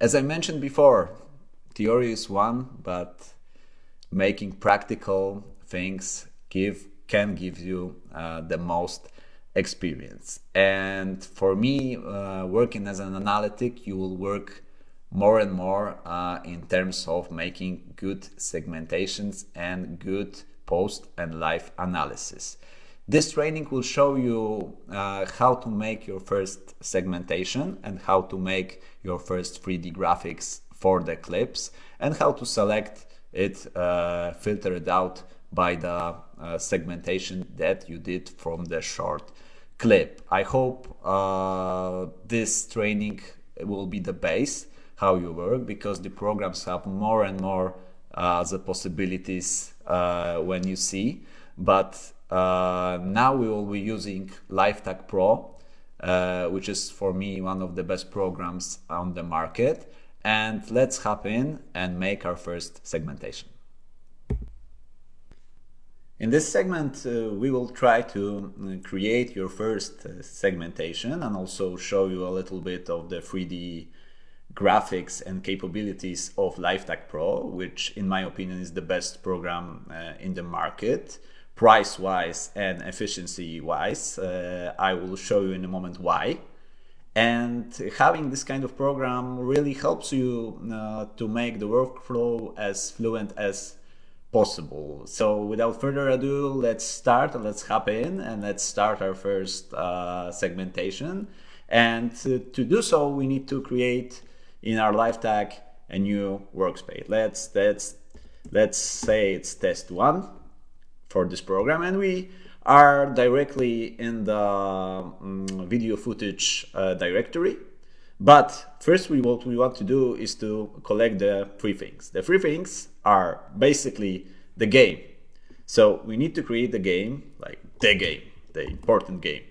As I mentioned before, theory is one, but making practical things can give you the most experience. And for me, working as an analytic, you will work more and more in terms of making good segmentations and good post and live analysis. This training will show you how to make your first segmentation and how to make your first 3D graphics for the clips and how to select it, filter it out by the segmentation that you did from the short clip. I hope this training will be the base how you work, because the programs have more and more the possibilities when you see. But now we will be using LiveTag Pro, which is for me one of the best programs on the market. And let's hop in and make our first segmentation. In this segment, we will try to create your first segmentation and also show you a little bit of the 3D graphics and capabilities of LiveTag Pro, which in my opinion is the best program in the market, price-wise and efficiency-wise. I will show you in a moment why. And having this kind of program really helps you to make the workflow as fluent as possible. So without further ado, let's hop in and let's start our first segmentation. And to do so, we need to create in our LiveTag a new workspace. Let's say it's test 1 for this program, and we are directly in the video footage directory. But first, what we want to do is to collect the 3 things. The 3 things are basically the game. So we need to create the game, like the important game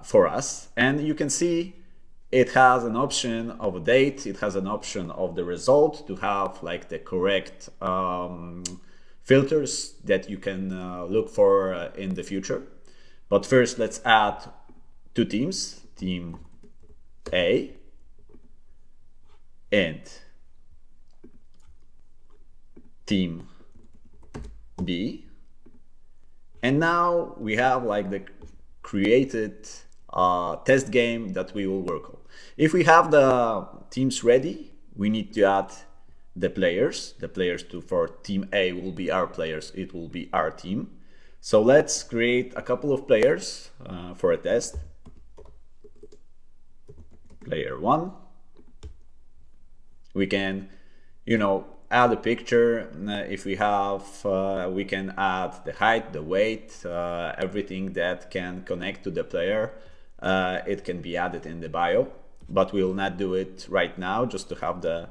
for us. And you can see it has an option of a date, it has an option of the result to have like the correct filters that you can look for in the future. But first, let's add 2 teams, team A and team B. And now we have like the created test game that we will work on. If we have the teams ready, we need to add the players. The players for team A will be our players, it will be our team. So let's create a couple of players for a test. Player 1. We can, add a picture. If we have, we can add the height, the weight, everything that can connect to the player. It can be added in the bio, but we will not do it right now, just to have the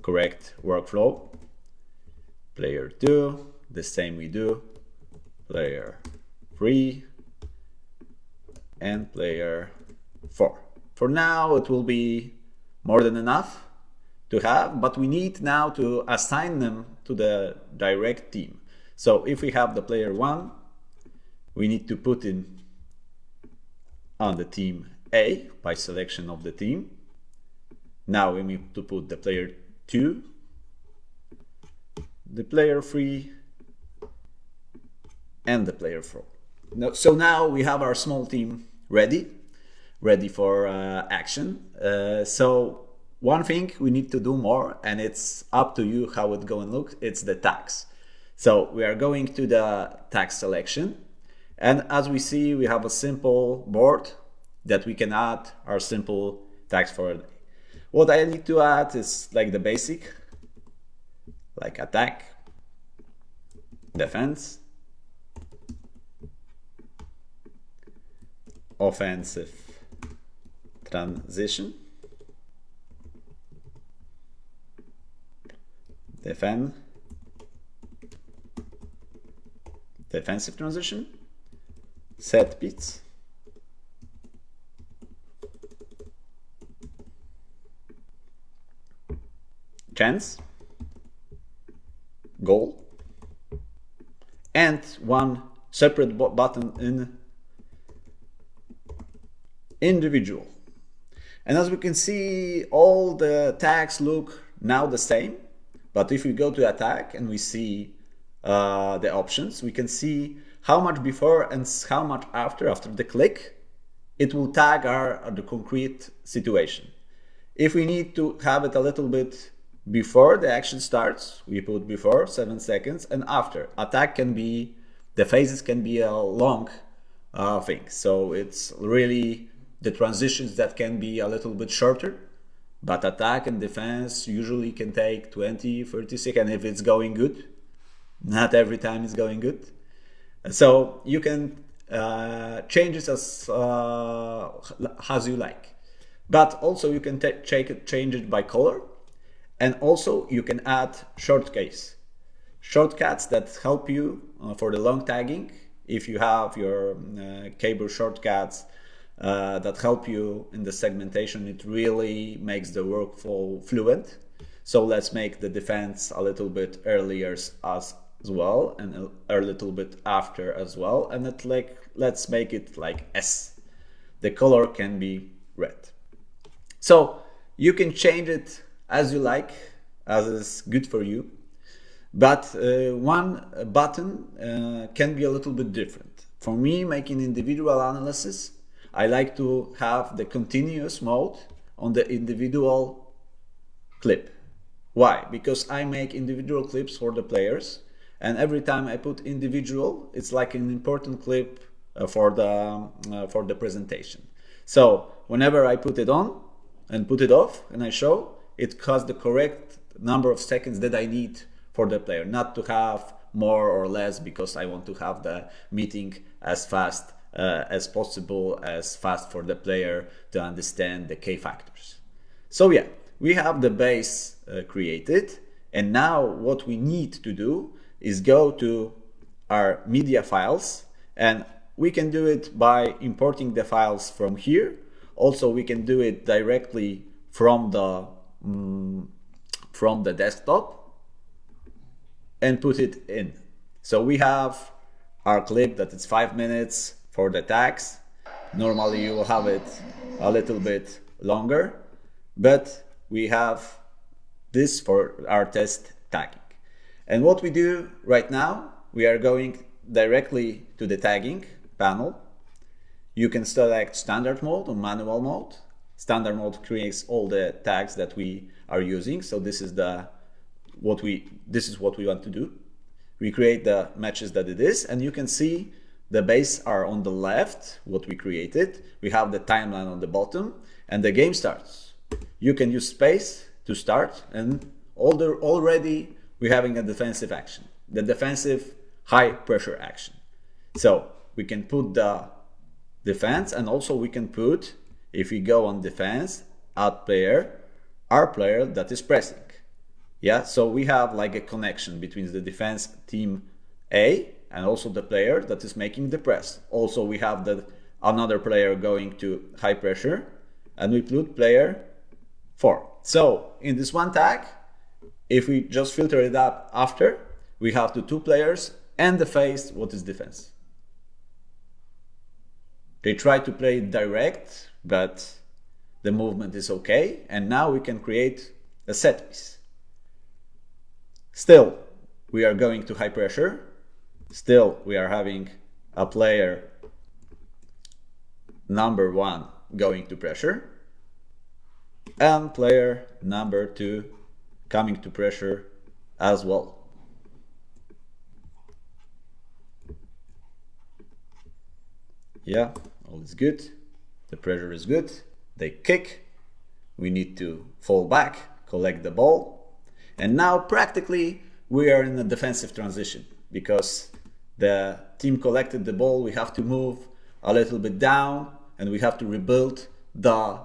correct workflow. Player 2, the same we do. Player 3 and player 4. For now, it will be more than enough to have, but we need now to assign them to the direct team. So if we have the player 1, we need to put in on the team A by selection of the team. Now we need to put the player 2, the player 3, and the player 4. So now we have our small team ready for action. So one thing we need to do more, and it's up to you how it's going to look, it's the tags. So we are going to the tag selection, and as we see, we have a simple board that we can add our simple tags for a day. What I need to add is like the basic, like attack, defense, offensive, transition, defensive transition, set piece, chance, goal, and one separate button in individual. And as we can see, all the tags look now the same. But if we go to attack and we see the options, we can see how much before and how much after the click, it will tag the concrete situation. If we need to have it a little bit before the action starts, we put before 7 seconds, and after. Attack can be, the phases can be a long thing. So it's really the transitions that can be a little bit shorter, but attack and defense usually can take 20, 30 seconds if it's going good. Not every time it's going good. So you can change it as you like. But also you can change it by color. And also you can add shortcuts that help you for the long tagging. If you have your keyboard shortcuts that help you in the segmentation, it really makes the workflow fluent. So let's make the defense a little bit earlier as well, and a little bit after as well. And let's make it like S. The color can be red. So you can change it as you like, as is good for you. But one button can be a little bit different. For me, making individual analysis, I like to have the continuous mode on the individual clip. Why? Because I make individual clips for the players, and every time I put individual, it's like an important clip for the presentation. So whenever I put it on and put it off and I show, it costs the correct number of seconds that I need for the player, not to have more or less because I want to have the meeting as fast as possible, as fast for the player to understand the key factors. So yeah, we have the base created, and now what we need to do is go to our media files, and we can do it by importing the files from here. Also, we can do it directly from the desktop and put it in. So we have our clip that is 5 minutes for the tags. Normally you will have it a little bit longer, but we have this for our test tagging. And what we do right now, we are going directly to the tagging panel. You can select standard mode or manual mode. Standard mode creates all the tags that we are using. So this is what we want to do. We create the matches that it is, and you can see the base are on the left, what we created. We have the timeline on the bottom, and the game starts. You can use space to start, and already we're having a defensive action, the defensive high pressure action. So we can put the defense, and also we can put, if we go on defense, our player that is pressing. Yeah, so we have like a connection between the defense team A and also the player that is making the press. Also, we have another player going to high pressure, and we put player 4. So in this one tag, if we just filter it up after, we have the 2 players and the phase, what is defense. They try to play it direct, but the movement is okay. And now we can create a set piece. Still, we are going to high pressure. Still, we are having a player number 1 going to pressure, and player number 2 coming to pressure as well. Yeah, all is good. The pressure is good. They kick. We need to fall back, collect the ball. And now practically we are in a defensive transition because the team collected the ball. We have to move a little bit down and we have to rebuild the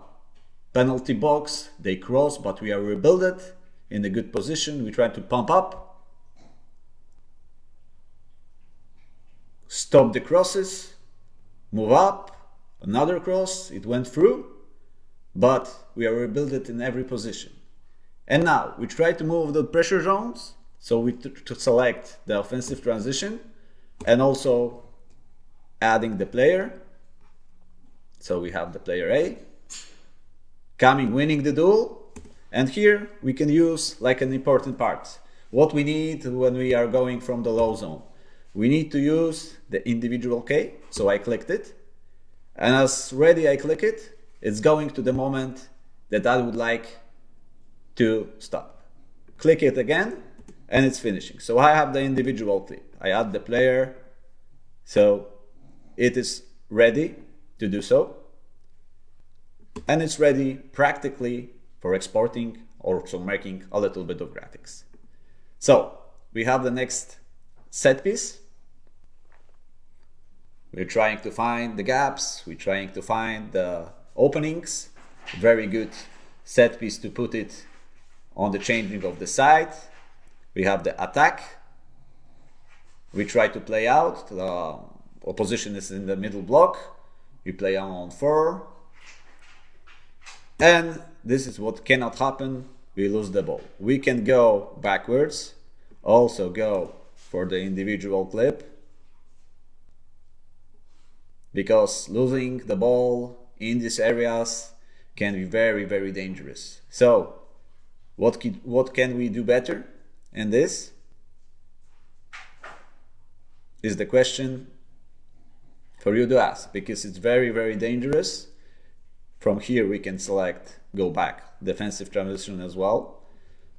penalty box. They cross, but we are rebuild it in a good position. We try to pump up, stop the crosses, move up, another cross, it went through, but we are rebuild it in every position. And now we try to move the pressure zones, so we to select the offensive transition and also adding the player. So we have the player A winning the duel. And here we can use like an important part. What we need when we are going from the low zone. We need to use the individual K. So I clicked it. And as ready I click it, it's going to the moment that I would like to stop. Click it again and it's finishing. So I have the individual clip. I add the player. So it is ready to do so. And it's ready practically for exporting, also making a little bit of graphics. So we have the next set piece. We're trying to find the gaps. We're trying to find the openings. Very good set piece to put it on the changing of the side. We have the attack. We try to play out. The opposition is in the middle block. We play on 4. And this is what cannot happen. We lose the ball. We can go backwards, also go for the individual clip, because losing the ball in these areas can be very, very dangerous. So what can we do better in this is the question for you to ask, because it's very, very dangerous. From here we can select go back, defensive transition as well,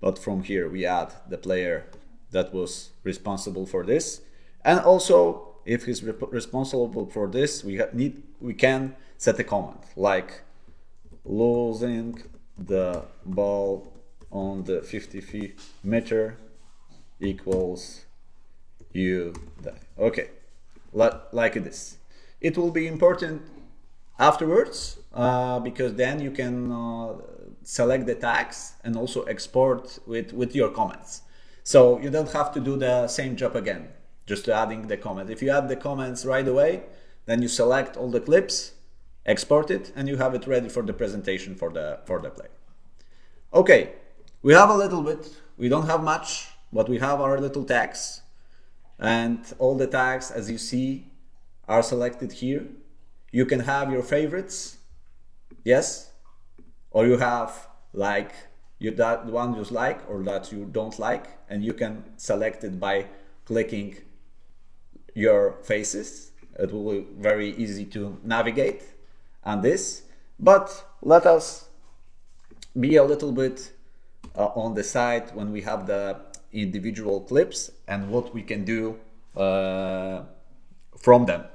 but from here we add the player that was responsible for this, and also if he's responsible for this, we can set a comment like losing the ball on the 50 meter equals you die. Okay, like this. It will be important afterwards because then you can select the tags and also export with your comments. So you don't have to do the same job again, just adding the comment. If you add the comments right away, then you select all the clips, export it, and you have it ready for the presentation for the play. Okay, we have a little bit, we don't have much, but we have our little tags, and all the tags, as you see, are selected here. You can have your favorites, yes, or you have like that one you like or that you don't like, and you can select it by clicking your faces. It will be very easy to navigate on this, but let us be a little bit on the side when we have the individual clips and what we can do from them.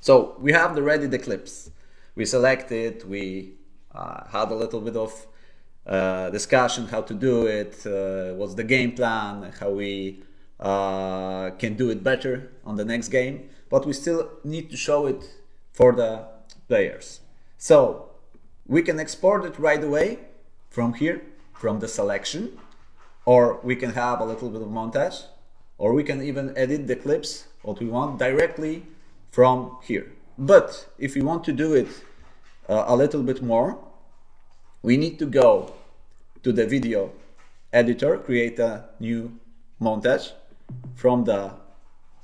So we have already the clips. We selected, we had a little bit of discussion how to do it, what's the game plan, how we can do it better on the next game, but we still need to show it for the players. So we can export it right away from here, from the selection, or we can have a little bit of montage, or we can even edit the clips, what we want, directly from here. But if we want to do it a little bit more, we need to go to the video editor, create a new montage. From the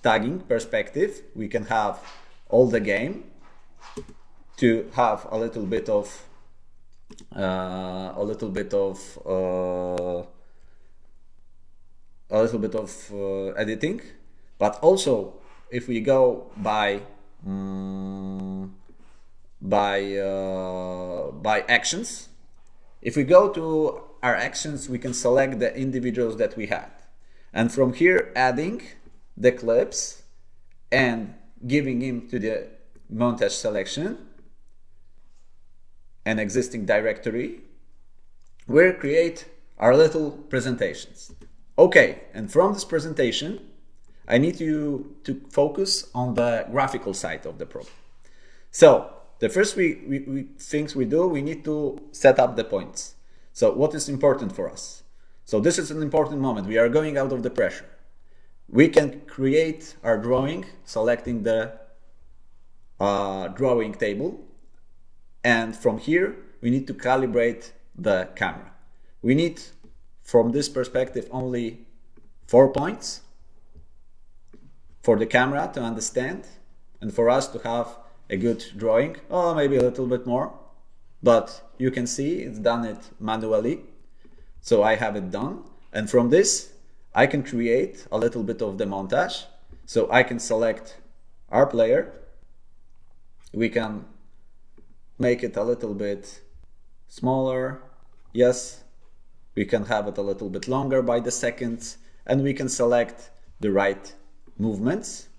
tagging perspective, we can have all the game to have a little bit of editing, but also if we go by actions, if we go to our actions, we can select the individuals that we had, and from here adding the clips and giving him to the montage selection an existing directory, we'll create our little presentations. Okay, and from this presentation I need you to focus on the graphical side of the problem. So the first things we do, we need to set up the points. So what is important for us? So this is an important moment. We are going out of the pressure. We can create our drawing, selecting the drawing table, and from here we need to calibrate the camera. We need, from this perspective, only 4 points for the camera to understand and for us to have a good drawing, or maybe a little bit more, but you can see it's done it manually. So I have it done. And from this, I can create a little bit of the montage. So I can select our player. We can make it a little bit smaller. Yes, we can have it a little bit longer by the seconds, and we can select the right movements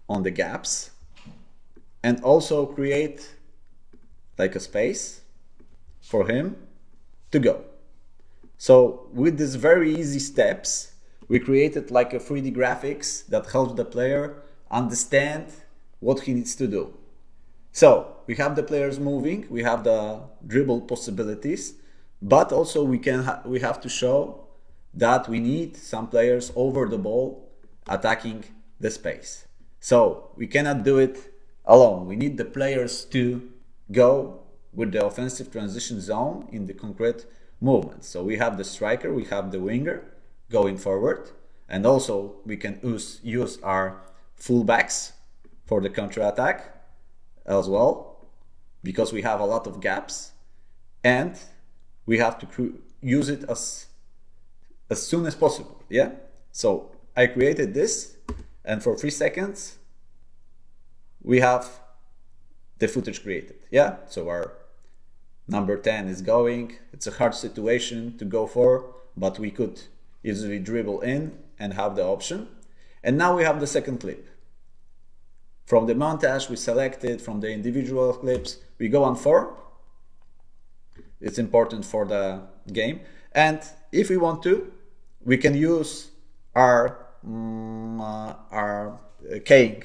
on the gaps, and also create like a space for him to go. So with these very easy steps, we created like a 3D graphics that helps the player understand what he needs to do. So we have the players moving, we have the dribble possibilities, but also we have to show that we need some players over the ball attacking the space. So we cannot do it alone. We need the players to go with the offensive transition zone in the concrete movement. So we have the striker, we have the winger going forward, and also we can use our fullbacks for the counter-attack as well, because we have a lot of gaps, and we have to use it as soon as possible. Yeah. So I created this, and for 3 seconds we have the footage created. Yeah. So our number 10 is going. It's a hard situation to go for, but we could easily dribble in and have the option. And now we have the second clip. From the montage we selected, from the individual clips, we go on 4. It's important for the game. And if we want to, we can use our keying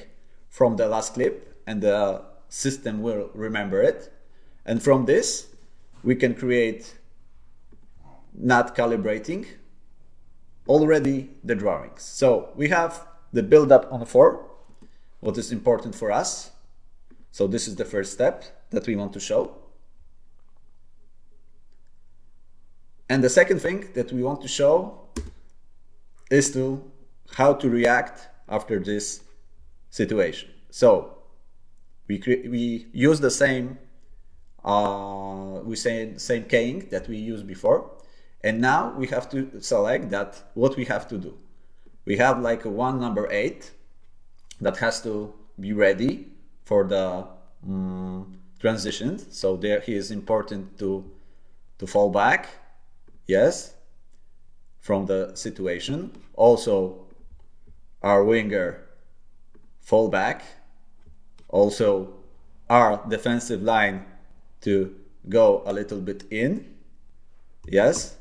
from the last clip, and the system will remember it. And from this, we can create, not calibrating, already the drawings. So we have the build up on 4, what is important for us. So this is the first step that we want to show. And the second thing that we want to show is how to react after this situation. So we use the same same keying that we used before, and now we have to select that what we have to do. We have like a number 8 that has to be ready for the transition. So there he is important to fall back, yes, from the situation. Also our winger fall back, also our defensive line to go a little bit in, yes,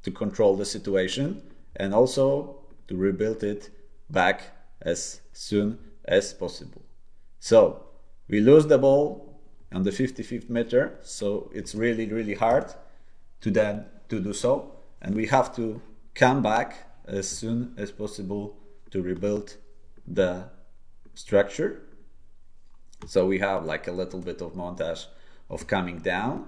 to control the situation, and also to rebuild it back as soon as possible. So we lose the ball on the 55th meter, so it's really hard to do so, and we have to come back as soon as possible to rebuild the structure. So we have like a little bit of montage of coming down,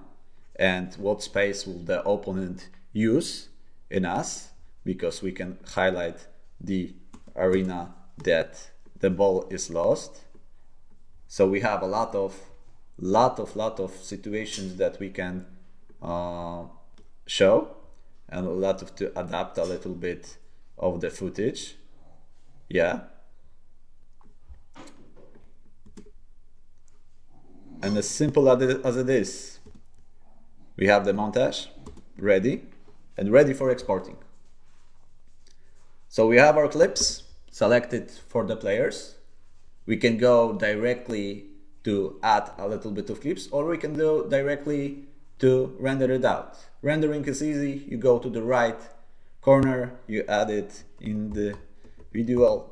and what space will the opponent use in us, because we can highlight the arena that the ball is lost. So we have a lot of situations that we can show, and a lot of to adapt a little bit of the footage. Yeah. And as simple as it is, we have the montage ready and ready for exporting. So we have our clips selected for the players. We can go directly to add a little bit of clips, or we can go directly to render it out. Rendering is easy. You go to the right corner, you add it in the video.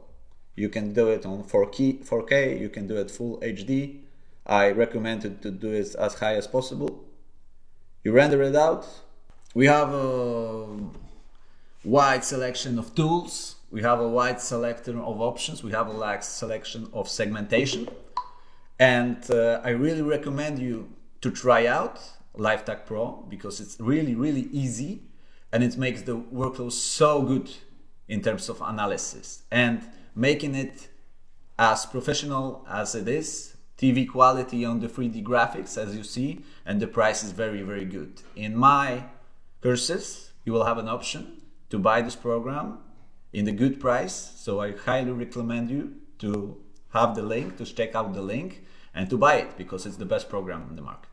You can do it on 4K, you can do it full HD. I recommend it to do it as high as possible. You render it out. We have a wide selection of tools. We have a wide selection of options. We have a large selection of segmentation. And I really recommend you to try out LiveTag Pro, because it's really easy, and it makes the workflow so good in terms of analysis, and making it as professional as it is, TV quality on the 3D graphics, as you see, and the price is very, very good. In my courses, you will have an option to buy this program in the good price. So I highly recommend you to have the link, to check out the link and to buy it, because it's the best program in the market.